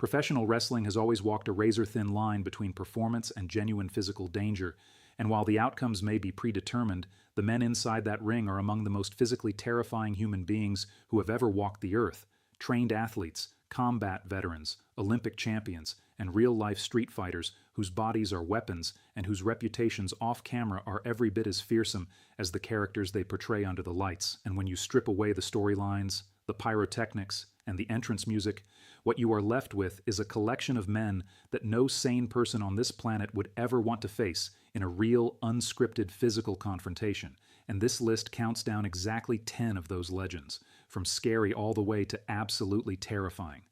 Professional wrestling has always walked a razor-thin line between performance and genuine physical danger, and while the outcomes may be predetermined, the men inside that ring are among the most physically terrifying human beings who have ever walked the earth. Trained athletes, combat veterans, Olympic champions, and real-life street fighters whose bodies are weapons and whose reputations off-camera are every bit as fearsome as the characters they portray under the lights. And when you strip away the storylines, the pyrotechnics, and the entrance music, what you are left with is a collection of men that no sane person on this planet would ever want to face in a real, unscripted physical confrontation. And this list counts down exactly 10 of those legends, from scary all the way to absolutely terrifying.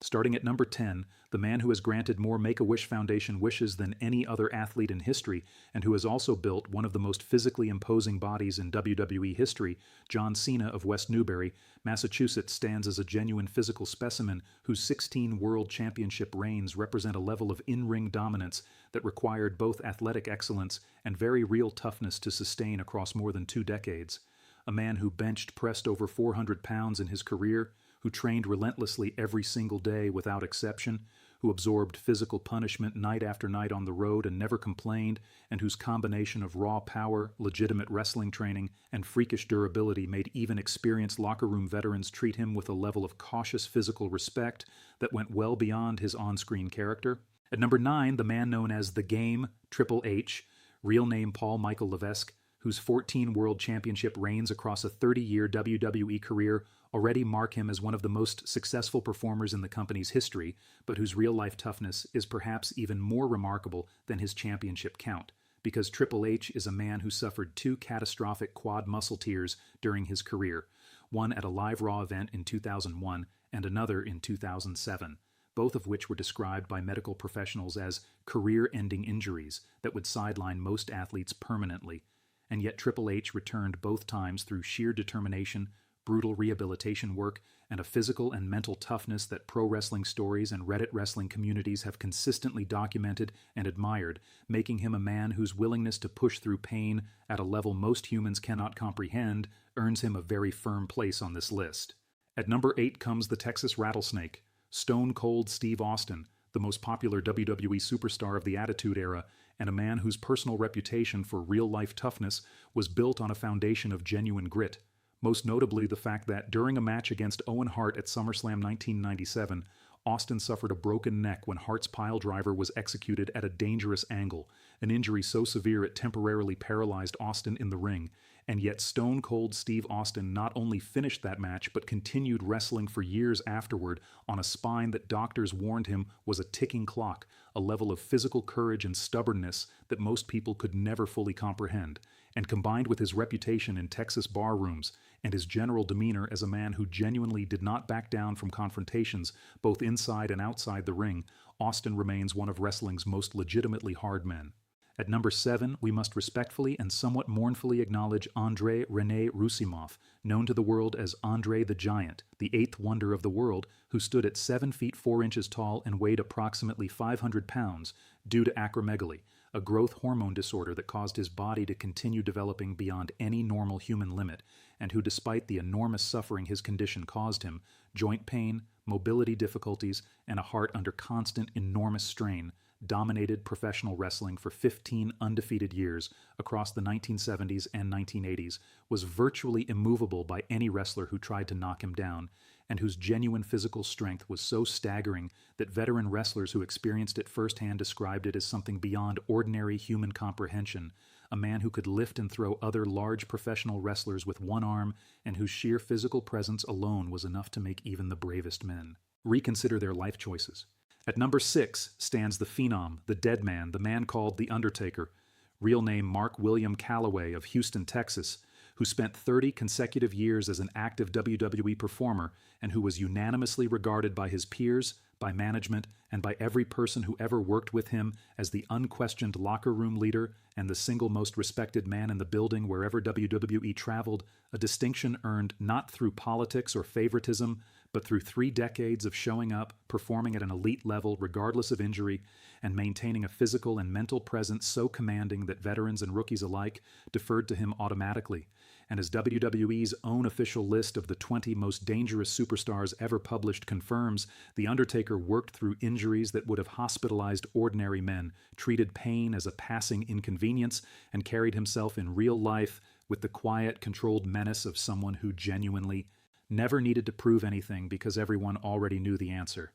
Starting at number 10, the man who has granted more Make-A-Wish Foundation wishes than any other athlete in history, and who has also built one of the most physically imposing bodies in WWE history, John Cena of West Newbury, Massachusetts, stands as a genuine physical specimen whose 16 World Championship reigns represent a level of in-ring dominance that required both athletic excellence and very real toughness to sustain across more than 2 decades. A man who bench pressed over 400 pounds in his career, who trained relentlessly every single day without exception, who absorbed physical punishment night after night on the road and never complained, and whose combination of raw power, legitimate wrestling training, and freakish durability made even experienced locker room veterans treat him with a level of cautious physical respect that went well beyond his on-screen character. At number 9, the man known as The Game, Triple H, real name Paul Michael Levesque, whose 14 World Championship reigns across a 30-year WWE career already mark him as one of the most successful performers in the company's history, but whose real-life toughness is perhaps even more remarkable than his championship count, because Triple H is a man who suffered 2 catastrophic quad muscle tears during his career, one at a live Raw event in 2001 and another in 2007, both of which were described by medical professionals as career-ending injuries that would sideline most athletes permanently. And yet Triple H returned both times through sheer determination, brutal rehabilitation work, and a physical and mental toughness that pro wrestling stories and Reddit wrestling communities have consistently documented and admired, making him a man whose willingness to push through pain at a level most humans cannot comprehend earns him a very firm place on this list. At number 8 comes the Texas Rattlesnake, Stone Cold Steve Austin, the most popular WWE superstar of the Attitude Era, and a man whose personal reputation for real-life toughness was built on a foundation of genuine grit. Most notably the fact that during a match against Owen Hart at SummerSlam 1997, Austin suffered a broken neck when Hart's piledriver was executed at a dangerous angle, an injury so severe it temporarily paralyzed Austin in the ring. And yet Stone Cold Steve Austin not only finished that match but continued wrestling for years afterward on a spine that doctors warned him was a ticking clock, a level of physical courage and stubbornness that most people could never fully comprehend. And combined with his reputation in Texas bar rooms and his general demeanor as a man who genuinely did not back down from confrontations both inside and outside the ring, Austin remains one of wrestling's most legitimately hard men. At number 7, we must respectfully and somewhat mournfully acknowledge André René Roussimoff, known to the world as André the Giant, the 8th wonder of the world, who stood at 7 feet 4 inches tall and weighed approximately 500 pounds due to acromegaly, a growth hormone disorder that caused his body to continue developing beyond any normal human limit, and who, despite the enormous suffering his condition caused him, joint pain, mobility difficulties, and a heart under constant, enormous strain, dominated professional wrestling for 15 undefeated years across the 1970s and 1980s, was virtually immovable by any wrestler who tried to knock him down, and whose genuine physical strength was so staggering that veteran wrestlers who experienced it firsthand described it as something beyond ordinary human comprehension, a man who could lift and throw other large professional wrestlers with one arm, and whose sheer physical presence alone was enough to make even the bravest men reconsider their life choices. At number 6 stands the Phenom, the Dead Man, the man called The Undertaker, real name Mark William Calloway of Houston, Texas, who spent 30 consecutive years as an active WWE performer and who was unanimously regarded by his peers, by management, and by every person who ever worked with him as the unquestioned locker room leader and the single most respected man in the building wherever WWE traveled, a distinction earned not through politics or favoritism, but through 3 decades of showing up, performing at an elite level regardless of injury, and maintaining a physical and mental presence so commanding that veterans and rookies alike deferred to him automatically. And as WWE's own official list of the 20 most dangerous superstars ever published confirms, The Undertaker worked through injuries that would have hospitalized ordinary men, treated pain as a passing inconvenience, and carried himself in real life with the quiet, controlled menace of someone who genuinely never needed to prove anything because everyone already knew the answer.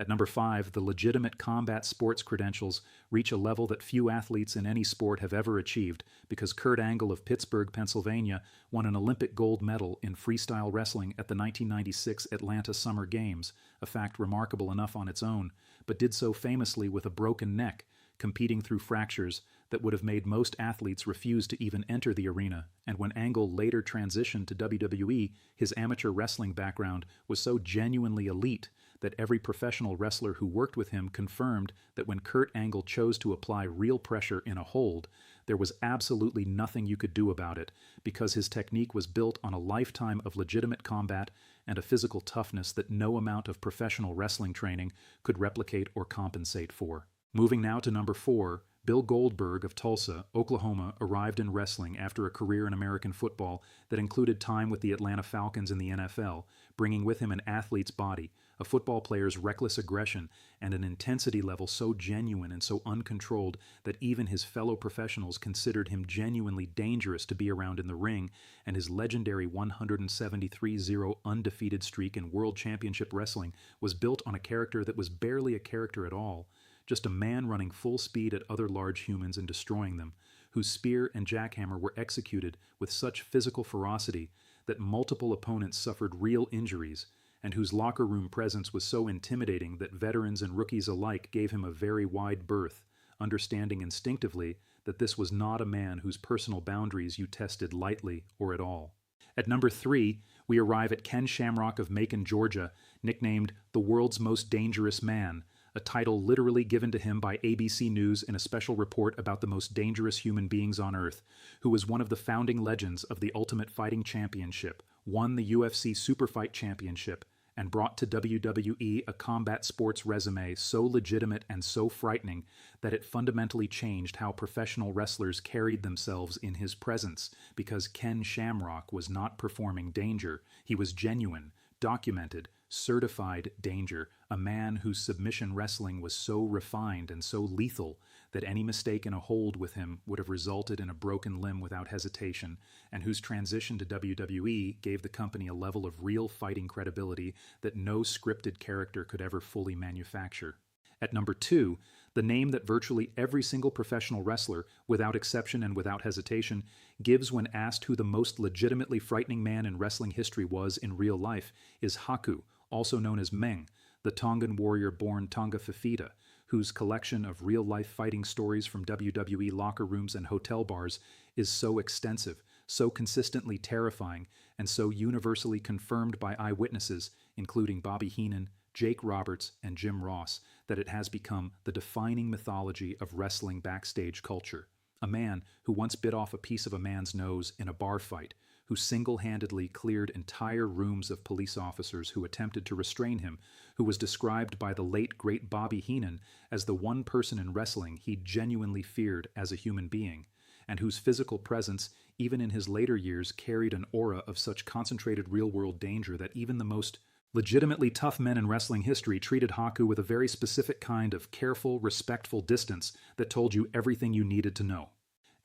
At number 5, the legitimate combat sports credentials reach a level that few athletes in any sport have ever achieved because Kurt Angle of Pittsburgh, Pennsylvania, won an Olympic gold medal in freestyle wrestling at the 1996 Atlanta Summer Games, a fact remarkable enough on its own, but did so famously with a broken neck, competing through fractures that would have made most athletes refuse to even enter the arena. And when Angle later transitioned to WWE, his amateur wrestling background was so genuinely elite that every professional wrestler who worked with him confirmed that when Kurt Angle chose to apply real pressure in a hold, there was absolutely nothing you could do about it, because his technique was built on a lifetime of legitimate combat and a physical toughness that no amount of professional wrestling training could replicate or compensate for. Moving now to number 4, Bill Goldberg of Tulsa, Oklahoma, arrived in wrestling after a career in American football that included time with the Atlanta Falcons in the NFL, bringing with him an athlete's body, a football player's reckless aggression, and an intensity level so genuine and so uncontrolled that even his fellow professionals considered him genuinely dangerous to be around in the ring, and his legendary 173-0 undefeated streak in World Championship Wrestling was built on a character that was barely a character at all, just a man running full speed at other large humans and destroying them, whose spear and jackhammer were executed with such physical ferocity that multiple opponents suffered real injuries, and whose locker room presence was so intimidating that veterans and rookies alike gave him a very wide berth, understanding instinctively that this was not a man whose personal boundaries you tested lightly or at all. At number 3, we arrive at Ken Shamrock of Macon, Georgia, nicknamed the world's most dangerous man, a title literally given to him by ABC News in a special report about the most dangerous human beings on Earth, who was one of the founding legends of the Ultimate Fighting Championship, won the UFC Superfight Championship, and brought to WWE a combat sports resume so legitimate and so frightening that it fundamentally changed how professional wrestlers carried themselves in his presence, because Ken Shamrock was not performing danger, he was genuine, documented, certified danger, a man whose submission wrestling was so refined and so lethal that any mistake in a hold with him would have resulted in a broken limb without hesitation, and whose transition to WWE gave the company a level of real fighting credibility that no scripted character could ever fully manufacture. At number 2, the name that virtually every single professional wrestler, without exception and without hesitation, gives when asked who the most legitimately frightening man in wrestling history was in real life is Haku, also known as Meng, the Tongan warrior born Tonga Fifita, whose collection of real-life fighting stories from WWE locker rooms and hotel bars is so extensive, so consistently terrifying, and so universally confirmed by eyewitnesses, including Bobby Heenan, Jake Roberts, and Jim Ross, that it has become the defining mythology of wrestling backstage culture. A man who once bit off a piece of a man's nose in a bar fight, who single-handedly cleared entire rooms of police officers who attempted to restrain him, who was described by the late great Bobby Heenan as the one person in wrestling he genuinely feared as a human being, and whose physical presence, even in his later years, carried an aura of such concentrated real-world danger that even the most legitimately tough men in wrestling history treated Haku with a very specific kind of careful, respectful distance that told you everything you needed to know.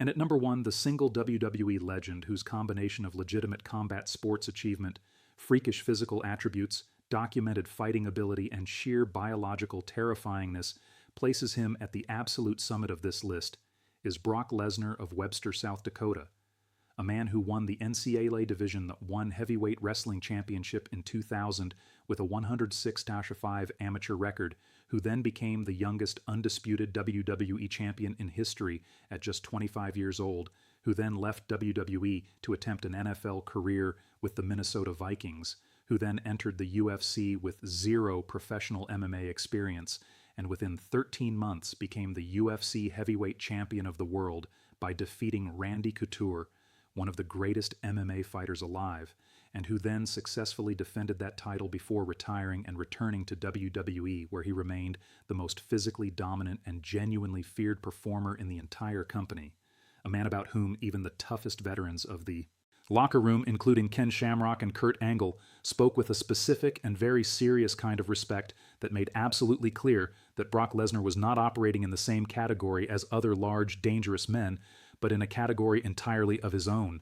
And at number 1, the single WWE legend whose combination of legitimate combat sports achievement, freakish physical attributes, documented fighting ability, and sheer biological terrifyingness places him at the absolute summit of this list, is Brock Lesnar of Webster, South Dakota, a man who won the NCAA Division I Heavyweight Wrestling Championship in 2000 with a 106-5 amateur record, who then became the youngest undisputed WWE champion in history at just 25 years old, who then left WWE to attempt an NFL career with the Minnesota Vikings, who then entered the UFC with 0 professional MMA experience, and within 13 months became the UFC heavyweight champion of the world by defeating Randy Couture, one of the greatest MMA fighters alive, and who then successfully defended that title before retiring and returning to WWE, where he remained the most physically dominant and genuinely feared performer in the entire company, a man about whom even the toughest veterans of the Locker room, including Ken Shamrock and Kurt Angle, spoke with a specific and very serious kind of respect that made absolutely clear that Brock Lesnar was not operating in the same category as other large, dangerous men, but in a category entirely of his own.